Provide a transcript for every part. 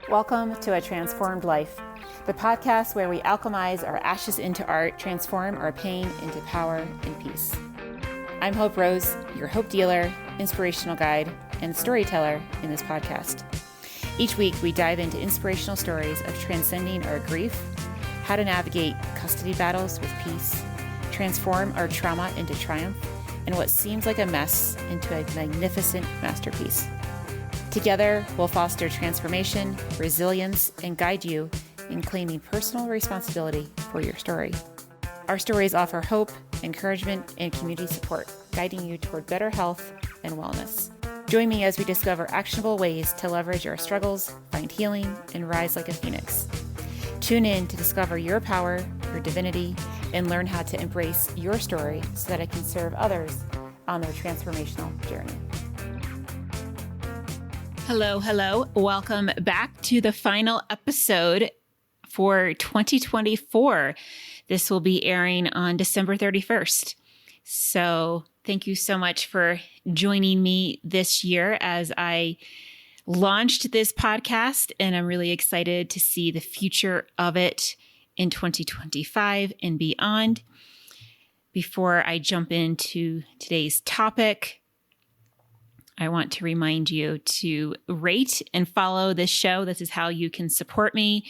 Welcome to A Transformed Life, the podcast where we alchemize our ashes into art, transform our pain into power and peace. I'm Hope Rose, your hope dealer, inspirational guide, and storyteller in this podcast. Each week, we dive into inspirational stories of transcending our grief, how to navigate custody battles with peace, transform our trauma into triumph, and what seems like a mess into a magnificent masterpiece. Together, we'll foster transformation, resilience, and guide you in claiming personal responsibility for your story. Our stories offer hope, encouragement, and community support, guiding you toward better health and wellness. Join me as we discover actionable ways to leverage our struggles, find healing, and rise like a phoenix. Tune in to discover your power, your divinity, and learn how to embrace your story so that it can serve others on their transformational journey. Hello. Welcome back to the final episode for 2024. This will be airing on December 31st. So thank you so much for joining me this year as I launched this podcast, and I'm really excited to see the future of it in 2025 and beyond. Before I jump into today's topic, I want to remind you to rate and follow this show. This is how you can support me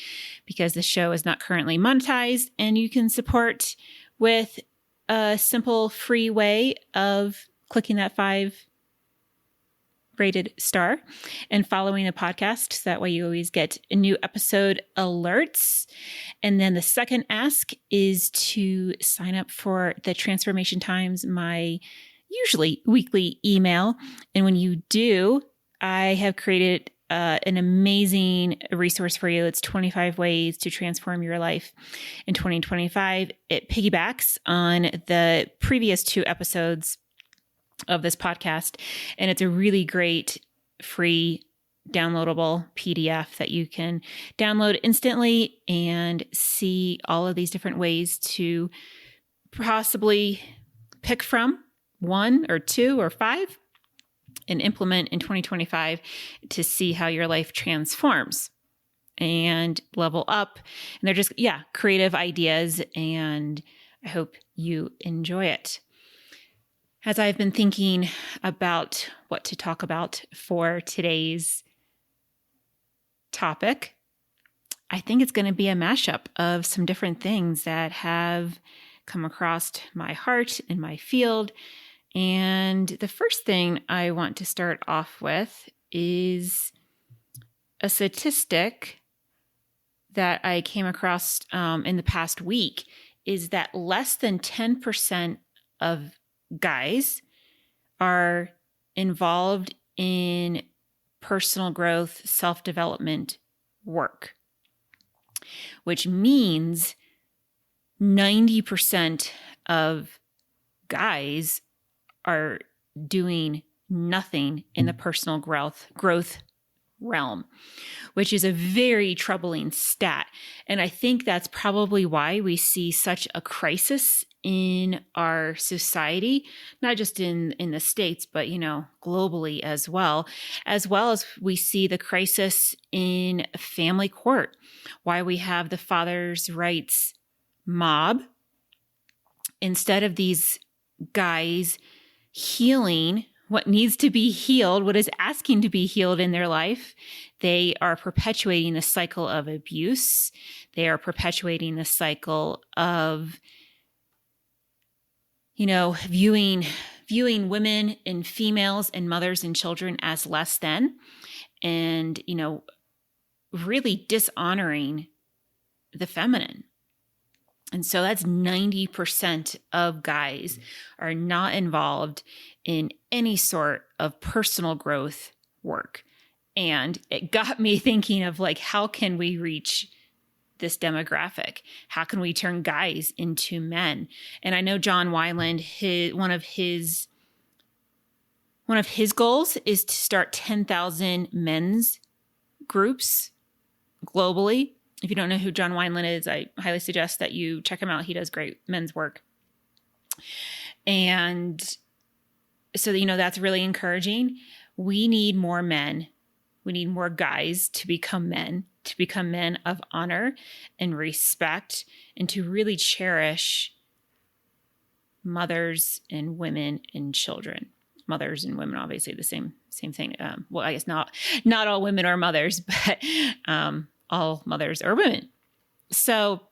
because the show is not currently monetized, and you can support with a simple free way of clicking that 5-rated star and following the podcast. So that way you always get new episode alerts. And then the second ask is to sign up for the Transformation Times, my usually weekly email. And when you do, I have created an amazing resource for you. It's 25 ways to transform your life in 2025. It piggybacks on the previous 2 episodes of this podcast. And it's a really great free downloadable PDF that you can download instantly and see all of these different ways to possibly pick from 1 or 2 or 5 and implement in 2025 to see how your life transforms and level up. And they're just, creative ideas, and I hope you enjoy it. As I've been thinking about what to talk about for today's topic, I think it's going to be a mashup of some different things that have come across my heart in my field. And the first thing I want to start off with is a statistic that I came across in the past week, is that less than 10% of guys are involved in personal growth, self-development work, which means 90% of guys are doing nothing in the personal growth realm, which is a very troubling stat. And I think that's probably why we see such a crisis in our society, not just in the States, but, globally as well as we see the crisis in family court, why we have the father's rights mob. Instead of these guys healing what needs to be healed, what is asking to be healed in their life, they are perpetuating the cycle of abuse. They are perpetuating the cycle of, viewing women and females and mothers and children as less than, and, really dishonoring the feminine. And so that's 90% of guys are not involved in any sort of personal growth work. And it got me thinking of how can we reach this demographic? How can we turn guys into men? And I know John Wineland, one of his goals is to start 10,000 men's groups globally. If you don't know who John Wineland is, I highly suggest that you check him out. He does great men's work. And so, that's really encouraging. We need more men We need more guys to become men of honor and respect, and to really cherish mothers and women and children. Mothers and women, obviously the same thing. Well, I guess not all women are mothers, but all mothers are women. So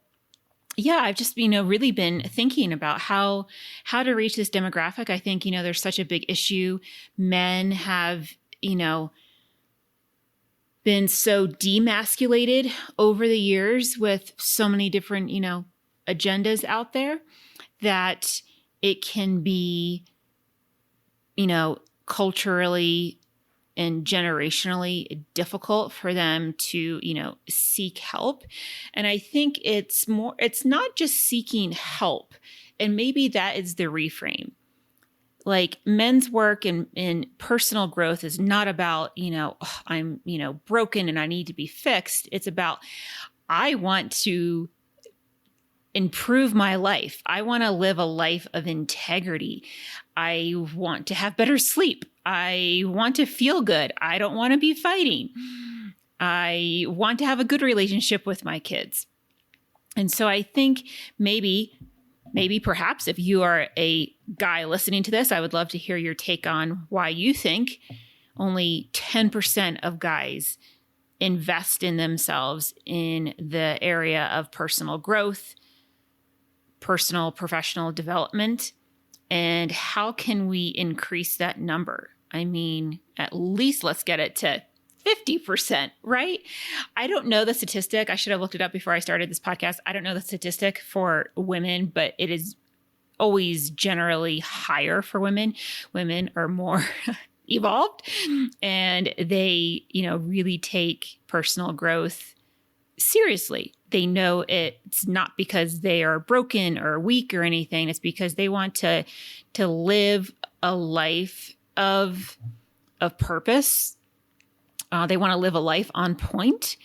yeah, I've just, really been thinking about how to reach this demographic. I think, there's such a big issue. Men have, been so demasculated over the years with so many different, agendas out there, that it can be, culturally and generationally difficult for them to, seek help. And I think it's not just seeking help. And maybe that is the reframe. Like, men's work and personal growth is not about, I'm, broken and I need to be fixed. It's about, I want to improve my life. I want to live a life of integrity. I want to have better sleep. I want to feel good. I don't want to be fighting. I want to have a good relationship with my kids. And so I think maybe perhaps if you are a guy listening to this, I would love to hear your take on why you think only 10% of guys invest in themselves in the area of personal growth, personal, professional development, and how can we increase that number? I mean, at least let's get it to 50%, right? I don't know the statistic. I should have looked it up before I started this podcast. I don't know the statistic for women, but it is always generally higher for women. Women are more evolved, and they, really take personal growth seriously. They know it's not because they are broken or weak or anything. It's because they want to live a life of purpose. They want to live a life on point.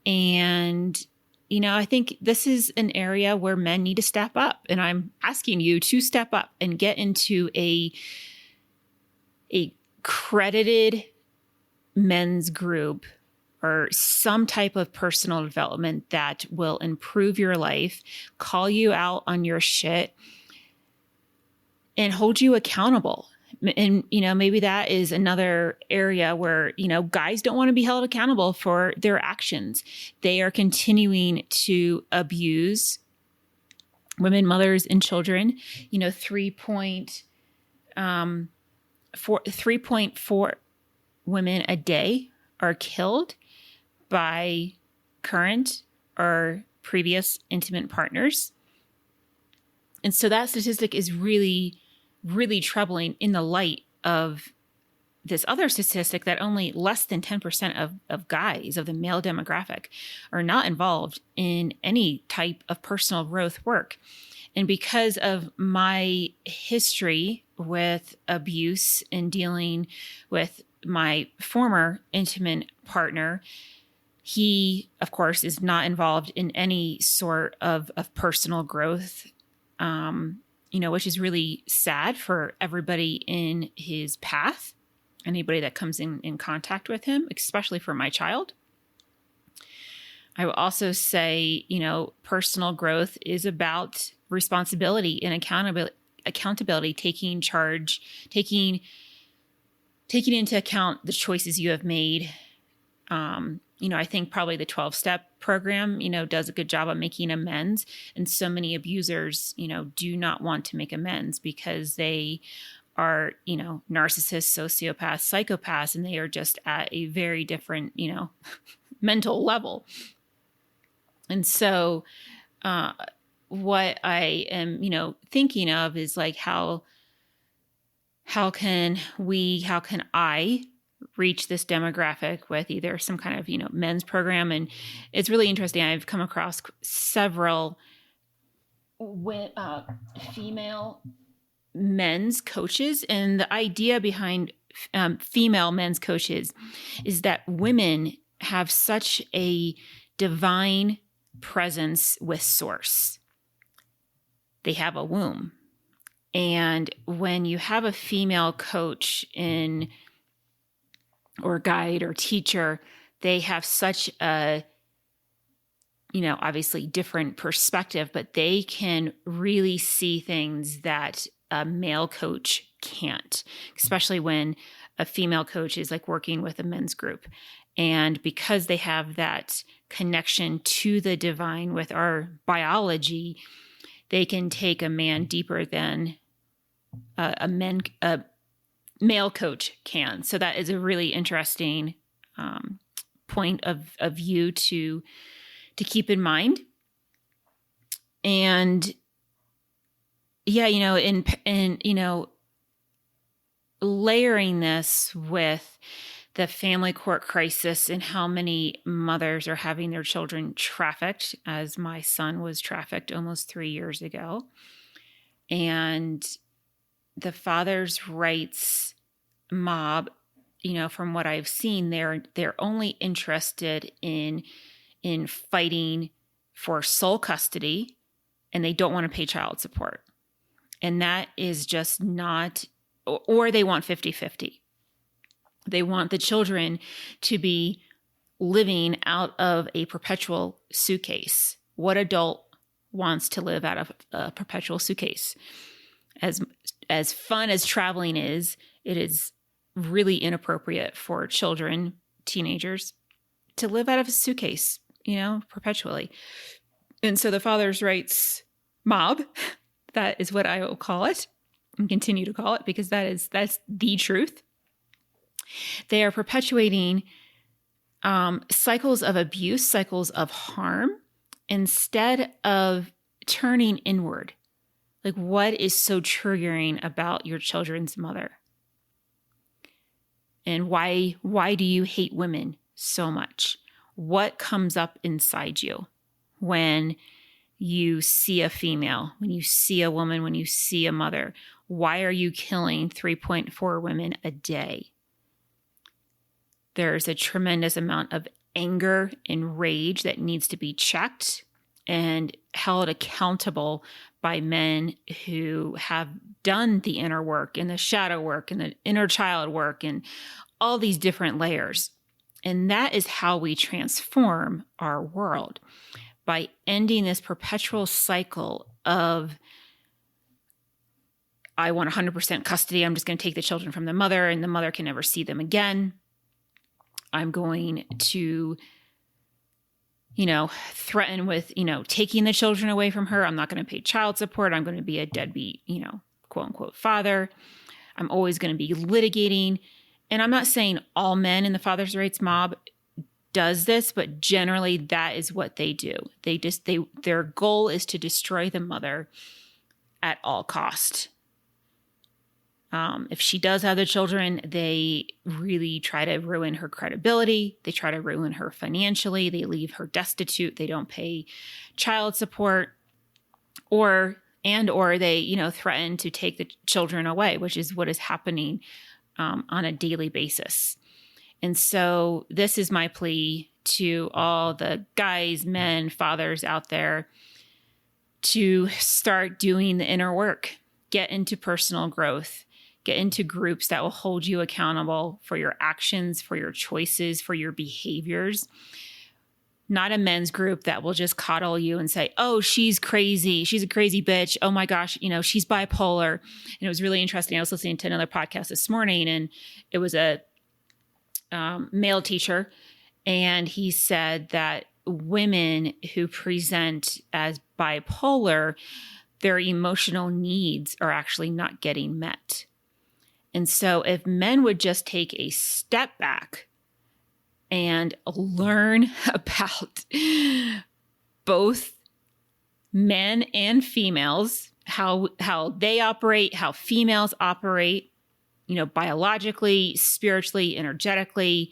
And, I think this is an area where men need to step up. And I'm asking you to step up and get into a credited men's group or some type of personal development that will improve your life, call you out on your shit, and hold you accountable. And, maybe that is another area where, guys don't want to be held accountable for their actions. They are continuing to abuse women, mothers, and children. 3.4 women a day are killed by current or previous intimate partners. And so that statistic is really, really troubling in the light of this other statistic that only less than 10% of guys of the male demographic are not involved in any type of personal growth work. And because of my history with abuse and dealing with my former intimate partner, he, of course, is not involved in any sort of personal growth, which is really sad for everybody in his path, anybody that comes in contact with him, especially for my child. I will also say, personal growth is about responsibility and accountability, taking charge, taking into account the choices you have made. I think probably the 12-step program, does a good job of making amends. And so many abusers, do not want to make amends because they are, narcissists, sociopaths, psychopaths, and they are just at a very different, mental level. And so what I am, thinking of is like, how can I reach this demographic with either some kind of, men's program? And it's really interesting. I've come across several female men's coaches. And the idea behind female men's coaches is that women have such a divine presence with source. They have a womb. And when you have a female coach in or guide or teacher, they have such a, obviously different perspective, but they can really see things that a male coach can't, especially when a female coach is like working with a men's group. And because they have that connection to the divine with our biology, they can take a man deeper than a male coach can. So that is a really interesting point of view to keep in mind. And yeah, layering this with the family court crisis and how many mothers are having their children trafficked, as my son was trafficked almost 3 years ago. And the father's rights mob, from what I've seen, they're only interested in fighting for sole custody, and they don't want to pay child support. And that is just not, or they want 50-50. They want the children to be living out of a perpetual suitcase. What adult wants to live out of a perpetual suitcase? As fun as traveling is, it is really inappropriate for children, teenagers, to live out of a suitcase, perpetually. And so the father's rights mob, that is what I will call it and continue to call it, because that's the truth. They are perpetuating cycles of abuse, cycles of harm, instead of turning inward. Like, what is so triggering about your children's mother? And why do you hate women so much? What comes up inside you when you see a female, when you see a woman, when you see a mother? Why are you killing 3.4 women a day? There's a tremendous amount of anger and rage that needs to be checked and held accountable by men who have done the inner work and the shadow work and the inner child work and all these different layers. And that is how we transform our world, by ending this perpetual cycle of, I want 100% custody. I'm just going to take the children from the mother, and the mother can never see them again. I'm going to, threaten with, taking the children away from her. I'm not going to pay child support. I'm going to be a deadbeat, quote unquote father. I'm always going to be litigating. And I'm not saying all men in the father's rights mob does this, but generally that is what they do. Their goal is to destroy the mother at all cost. If she does have the children, they really try to ruin her credibility. They try to ruin her financially. They leave her destitute. They don't pay child support, or they, threaten to take the children away, which is what is happening on a daily basis. And so this is my plea to all the guys, men, fathers out there to start doing the inner work, get into personal growth, get into groups that will hold you accountable for your actions, for your choices, for your behaviors. Not a men's group that will just coddle you and say, oh, she's crazy. She's a crazy bitch. Oh my gosh, she's bipolar. And it was really interesting. I was listening to another podcast this morning, and it was a male teacher. And he said that women who present as bipolar, their emotional needs are actually not getting met. And so if men would just take a step back and learn about both men and females, how they operate, how females operate, biologically, spiritually, energetically,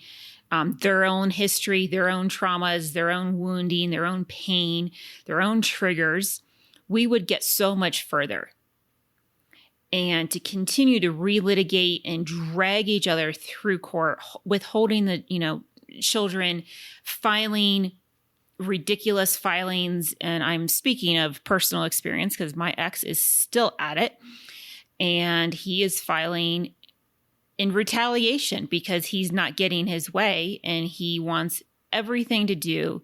their own history, their own traumas, their own wounding, their own pain, their own triggers, we would get so much further. And to continue to relitigate and drag each other through court, withholding the, children, filing ridiculous filings. And I'm speaking of personal experience because my ex is still at it. And he is filing in retaliation because he's not getting his way and he wants everything to do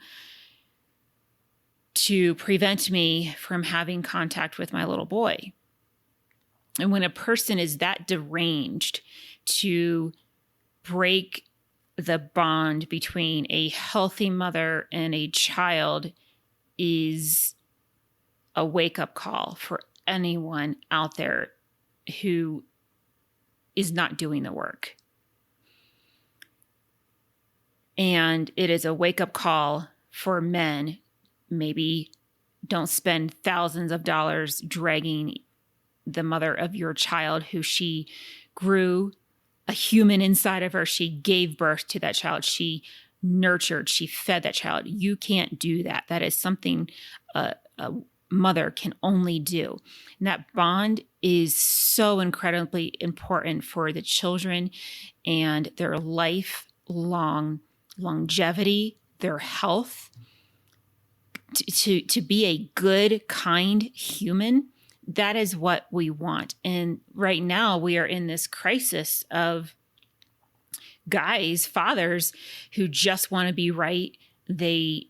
to prevent me from having contact with my little boy. And when a person is that deranged to break the bond between a healthy mother and a child is a wake-up call for anyone out there who is not doing the work. And it is a wake-up call for men. Maybe don't spend thousands of dollars dragging the mother of your child who she grew a human inside of her. She gave birth to that child. She nurtured, she fed that child. You can't do that. That is something a mother can only do. And that bond is so incredibly important for the children and their lifelong longevity, their health. To be a good, kind human, that is what we want. And right now we are in this crisis of guys, fathers who just want to be right. They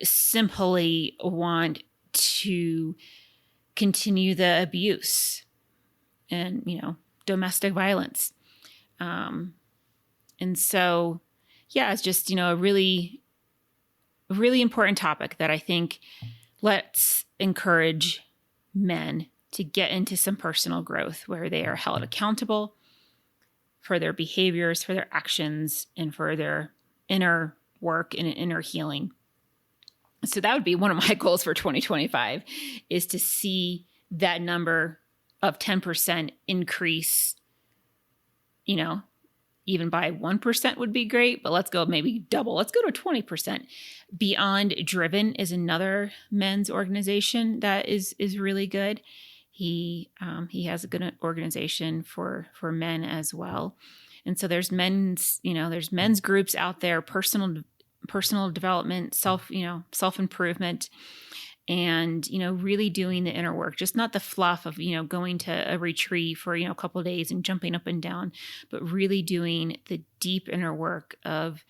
simply want to continue the abuse and, domestic violence. And so, yeah, it's just, a really important topic that I think let's encourage men to get into some personal growth where they are held accountable for their behaviors, for their actions, and for their inner work and inner healing. So that would be one of my goals for 2025 is to see that number of 10% increase, even by 1% would be great, but let's go maybe double. Let's go to 20%. Beyond Driven is another men's organization that is really good. He has a good organization for men as well. And so there's men's groups out there, personal development, self-improvement, and, really doing the inner work, just not the fluff of, going to a retreat for, a couple of days and jumping up and down, but really doing the deep inner work of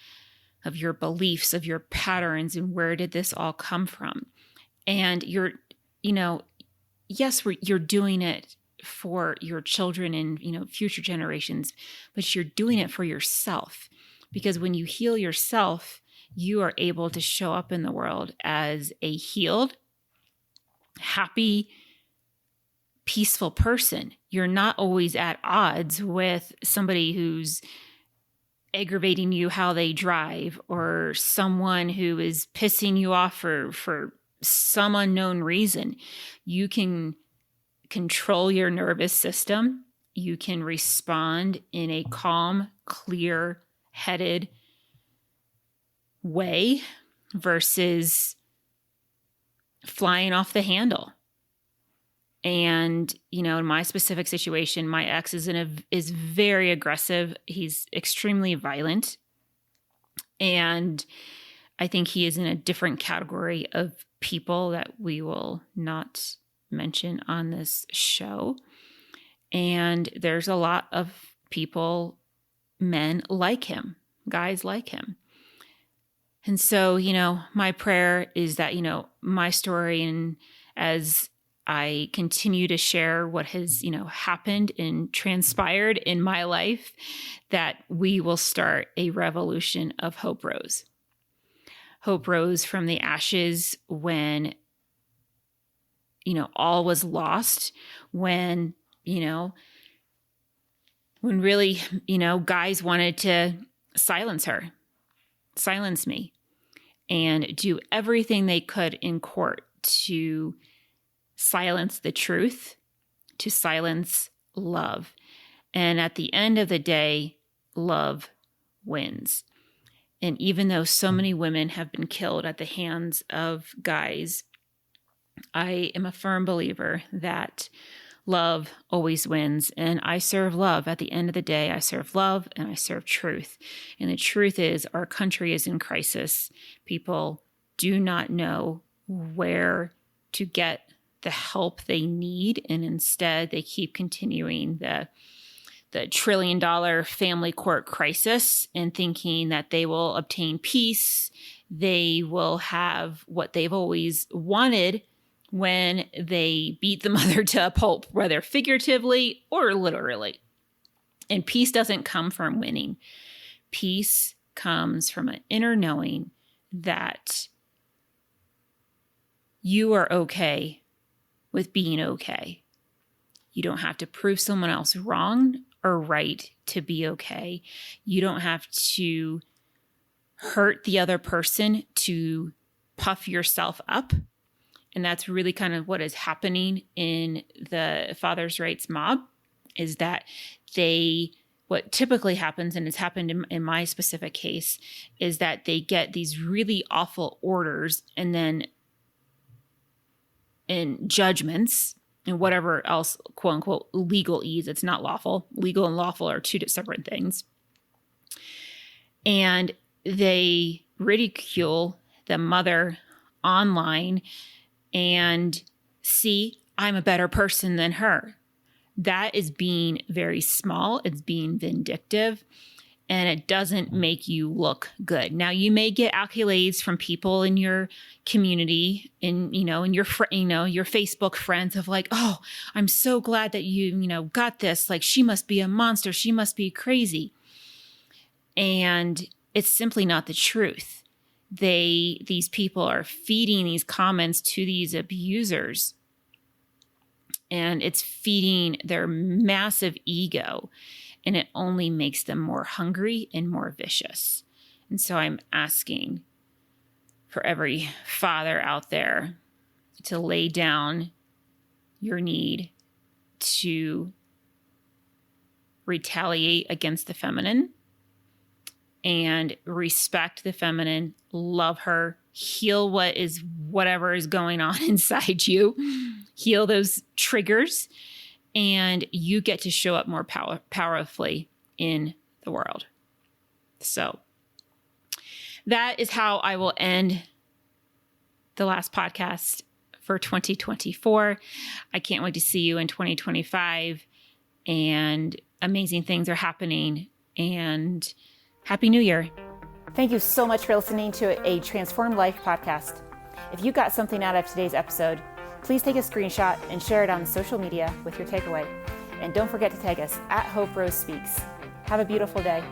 your beliefs, of your patterns, and where did this all come from? And you're doing it for your children and, future generations, but you're doing it for yourself, because when you heal yourself, you are able to show up in the world as a healed, happy, peaceful person. You're not always at odds with somebody who's aggravating you how they drive, or someone who is pissing you off for some unknown reason. You can control your nervous system. You can respond in a calm, clear-headed way versus flying off the handle. And, in my specific situation, my ex is very aggressive. He's extremely violent. And I think he is in a different category of people that we will not mention on this show. And there's a lot of people, men like him, guys like him. And so, my prayer is that, my story, and as I continue to share what has, happened and transpired in my life, that we will start a revolution of hope rose. Hope rose from the ashes when, all was lost, when really, guys wanted to silence me, and do everything they could in court to silence the truth, to silence love. And at the end of the day, love wins. And even though so many women have been killed at the hands of guys, I am a firm believer that love always wins. And I serve love. At the end of the day, I serve love and I serve truth. And the truth is, our country is in crisis. People do not know where to get the help they need. And instead they keep continuing the $1 trillion family court crisis and thinking that they will obtain peace. They will have what they've always wanted when they beat the mother to a pulp, whether figuratively or literally. And peace doesn't come from winning. Peace comes from an inner knowing that you are okay with being okay. You don't have to prove someone else wrong or right to be okay. You don't have to hurt the other person to puff yourself up. And that's really kind of what is happening in the father's rights mob, is that what typically happens, and it's happened in my specific case, is that they get these really awful orders and then in judgments and whatever else, quote unquote, legalese. It's not lawful. Legal and lawful are two separate things. And they ridicule the mother online and see, I'm a better person than her. That is being very small. It's being vindictive. And it doesn't make you look good. Now, you may get accolades from people in your community, in your your Facebook friends of like, oh, I'm so glad that you got this. Like, she must be a monster. She must be crazy. And it's simply not the truth. These people are feeding these comments to these abusers, and it's feeding their massive ego. And it only makes them more hungry and more vicious. And so I'm asking for every father out there to lay down your need to retaliate against the feminine and respect the feminine, love her, heal whatever is going on inside you, heal those triggers, and you get to show up more powerfully in the world. So that is how I will end the last podcast for 2024. I can't wait to see you in 2025, and amazing things are happening, and Happy New Year. Thank you so much for listening to a Transformed Life podcast. If you got something out of today's episode, please take a screenshot and share it on social media with your takeaway. And don't forget to tag us at Hope Rose Speaks. Have a beautiful day.